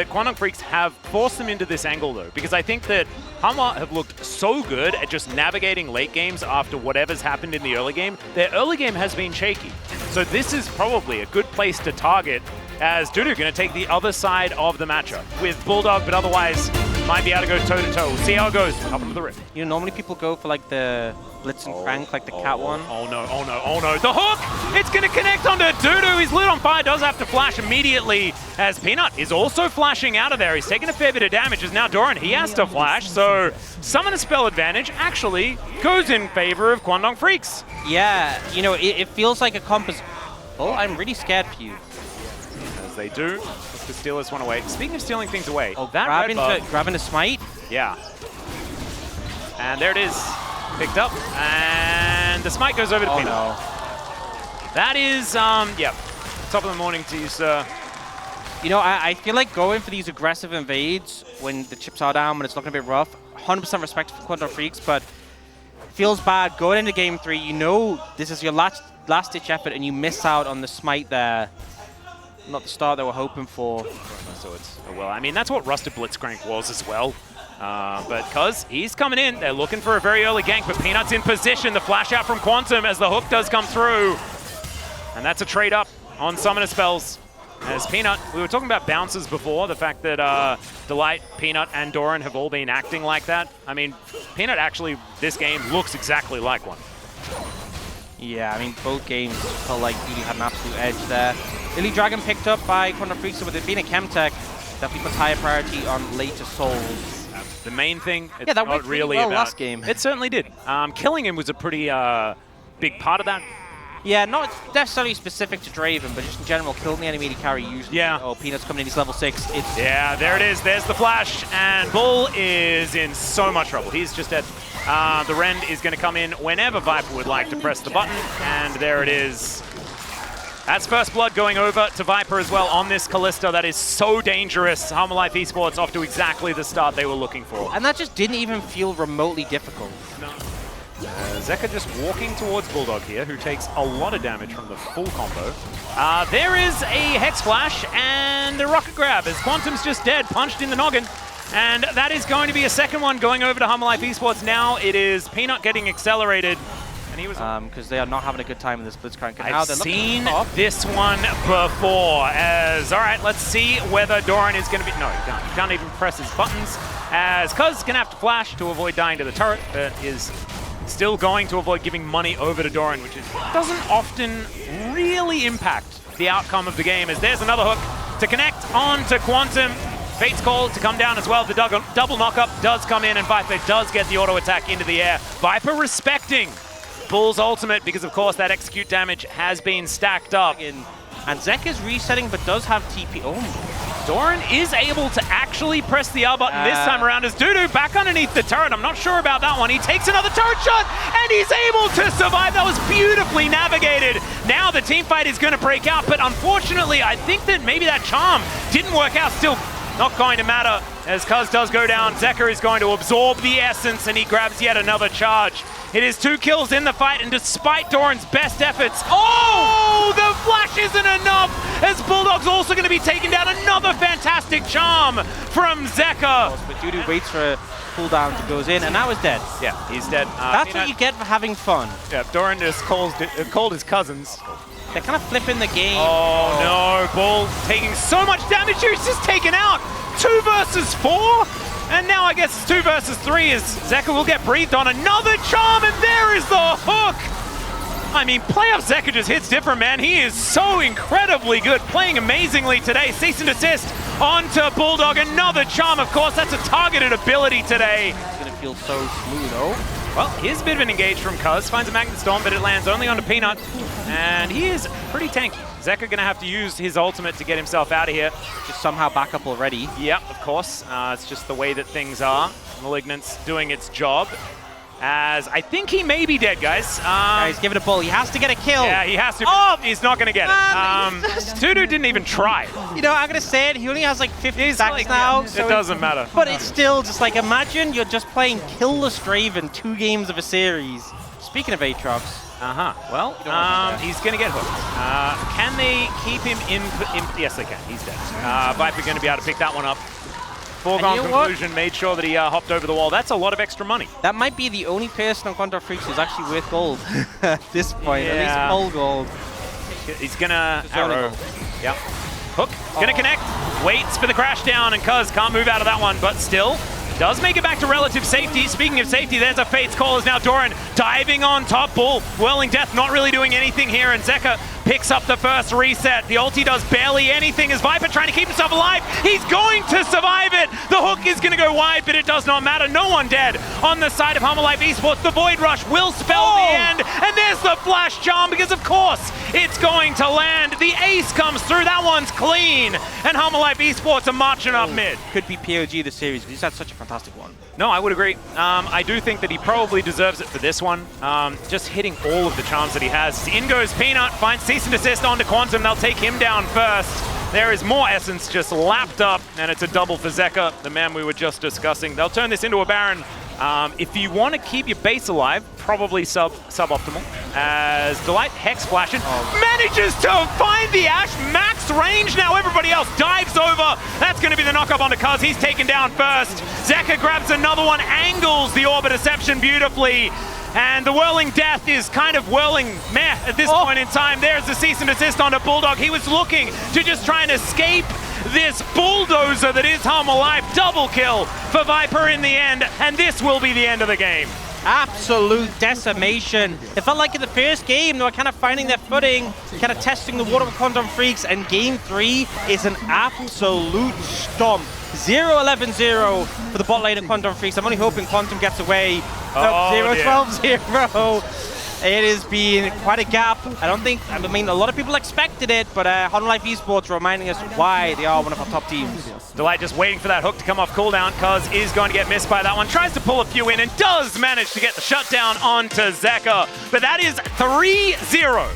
that Quantum Freaks have forced them into this angle, though, because I think that Hanwha have looked so good at just navigating late games after whatever's happened in the early game. Their early game has been shaky. So this is probably a good place to target, as Dudu going to take the other side of the matchup with Bulldog, but otherwise might be able to go toe-to-toe. We'll see how it goes up into the rip. You know, normally people go for like the Blitz and Crank, like the cat one. Oh no, oh no, oh no. The hook! It's going to connect onto Dudu. He's lit on fire, does have to flash immediately, as Peanut is also flashing out of there. He's taking a fair bit of damage, as now Doran, he has to flash. So summon a spell advantage actually goes in favor of Quandong Freaks. Yeah, you know, it feels like a compass. Oh, I'm really scared for you. As they do, look to steal this one away. Speaking of stealing things away, oh, that grabbing a smite? Yeah. And there it is. Picked up, and the smite goes over to Peanut. No. That is, yeah, top of the morning to you, sir. You know, I feel like going for these aggressive invades when the chips are down, when it's looking a bit rough, 100% respect for Quantum Freaks, but feels bad going into game 3. You know this is your last-ditch effort, and you miss out on the smite there. Not the start they were hoping for. So it's, well, I mean, that's what Rusted Blitzcrank was as well. But cuz he's coming in, they're looking for a very early gank, but Peanut's in position. The flash out from Quantum as the hook does come through. And that's a trade up on Summoner Spells. As Peanut, we were talking about bounces before, the fact that Delight, Peanut, and Doran have all been acting like that. I mean, Peanut actually, this game, looks exactly like one. Yeah, I mean, both games felt like Beauty had an absolute edge there. Illy Dragon picked up by Quantum Freaks, so with it being a Chemtech, definitely puts higher priority on later souls. The main thing, it's that not really well about last game. It certainly did. Killing him was a pretty big part of that. Yeah, not necessarily specific to Draven, but just in general, killing the enemy to carry usually. Yeah. Oh, Peanut's coming in, he's level 6. It's yeah, there it is. There's the flash, and Bull is in so much trouble. He's just dead. The Rend is going to come in whenever Viper would like to press the button, and there it is. That's first blood going over to Viper as well on this Kalista. That is so dangerous. Hanwha Life Esports off to exactly the start they were looking for. And that just didn't even feel remotely difficult. No. Zeka just walking towards Bulldog here, who takes a lot of damage from the full combo. There is a Hex Flash and a Rocket Grab as Quantum's just dead, punched in the noggin. And that is going to be a second one going over to Hanwha Life Esports. Now it is Peanut getting accelerated. And he was because they are not having a good time in this Blitzcrank. I've seen this one before. As, all right, let's see whether Doran is going to be... No, he can't. He can't even press his buttons. As Cuz is going to have to flash to avoid dying to the turret, but is still going to avoid giving money over to Doran, which doesn't often really impact the outcome of the game. As there's another hook to connect on to Quantum. Fate's Call to come down as well. The double knockup does come in, and Viper does get the auto attack into the air. Viper respecting Bull's ultimate because, of course, that execute damage has been stacked up. And Zek is resetting, but does have TP. Oh, Doran is able to actually press the R button this time around as Dudu back underneath the turret. I'm not sure about that one. He takes another turret shot, and he's able to survive. That was beautifully navigated. Now the team fight is going to break out, but unfortunately, I think that maybe that charm didn't work out. Still not going to matter as Cuz does go down. Zeka is going to absorb the essence, and he grabs yet another charge. It is 2 kills in the fight, and despite Doran's best efforts, oh, the flash isn't enough, as Bulldog's also going to be taking down another fantastic charm from Zeka. But Dudu waits for a cooldown to goes in, and now he's dead. Yeah, he's dead. That's what you get for having fun. Yeah, Doran just called his cousins. They're kind of flipping the game. Oh no, Bull taking so much damage here, he's just taken out 2 versus 4. And now I guess it's 2 versus 3 as Zeka will get breathed on. Another charm, and there is the hook! I mean, playoff Zeka just hits different, man. He is so incredibly good, playing amazingly today. Cease and desist onto Bulldog. Another charm, of course. That's a targeted ability today. It's going to feel so smooth, oh. Well, here's a bit of an engage from Cuz. Finds a Magnet Storm, but it lands only onto Peanut. And he is pretty tanky. Zeka going to have to use his ultimate to get himself out of here. Just somehow back up already. Yep, of course. It's just the way that things are. Malignant's doing its job. As I think he may be dead, guys. Yeah, he's giving a bull. He has to get a kill. Yeah, he has to. Oh, he's not going to get it. Dudu didn't even try. You know, I'm going to say it. He only has like 50 stacks now. Yeah, so it doesn't matter. But it's still just like, imagine you're just playing Killless Draven 2 games of a series. Speaking of Aatrox, Well, he's going to get hooked. Can they keep him in? Yes, they can. He's dead. Viper going to be able to pick that one up. Foregone conclusion, made sure that he hopped over the wall. That's a lot of extra money. That might be the only person on Contra Freaks who's actually worth gold at this point. Yeah. At least full gold. He's going to arrow. Yep. Hook. Going to connect. Waits for the crash down, and Cuz can't move out of that one, but still does make it back to relative safety. Speaking of safety, there's a Fate's Call as now Doran diving on top. Bull, Whirling Death not really doing anything here, and Zeka picks up the first reset. The ulti does barely anything as Viper trying to keep himself alive. He's going to survive it. The hook is going to go wide, but it does not matter. No one dead on the side of Hanwha Life Esports. The Void Rush will spell the end, and there's the flash charm because, of course, it's going to land. The ace comes through. That one's clean, and Hanwha Life Esports are marching up mid. Could be POG the series because he's had such a fantastic one. No, I would agree. I do think that he probably deserves it for this one. Just hitting all of the charms that he has. In goes Peanut, finds cease and desist onto Quantum. They'll take him down first. There is more essence just lapped up, and it's a double for Zeka, the man we were just discussing. They'll turn this into a Baron. If you want to keep your base alive, probably suboptimal. As Delight Hex flashing, manages to find the Ash, max range now. Everybody else dives over. That's going to be the knock-up onto Cuz. He's taken down first. Zeka grabs another one, angles the Orb of Deception beautifully. And the Whirling Death is kind of whirling meh at this point in time. There's the cease and desist onto Bulldog. He was looking to just try and escape this bulldozer that is Hanwha Life. Double kill for Viper in the end, and this will be the end of the game. Absolute decimation. It felt like in the first game they were kind of finding their footing, kind of testing the water with Quantum Freaks, and game 3 is an absolute stomp. 0-11-0 for the bot lane of Quantum Freaks. I'm only hoping Quantum gets away. 0-12-0. It has been quite a gap. I mean, a lot of people expected it, but Hanwha Life Esports reminding us why they are one of our top teams. Delight just waiting for that hook to come off cooldown. Cuz is going to get missed by that one. Tries to pull a few in and does manage to get the shutdown onto Zeka. But that is 3-0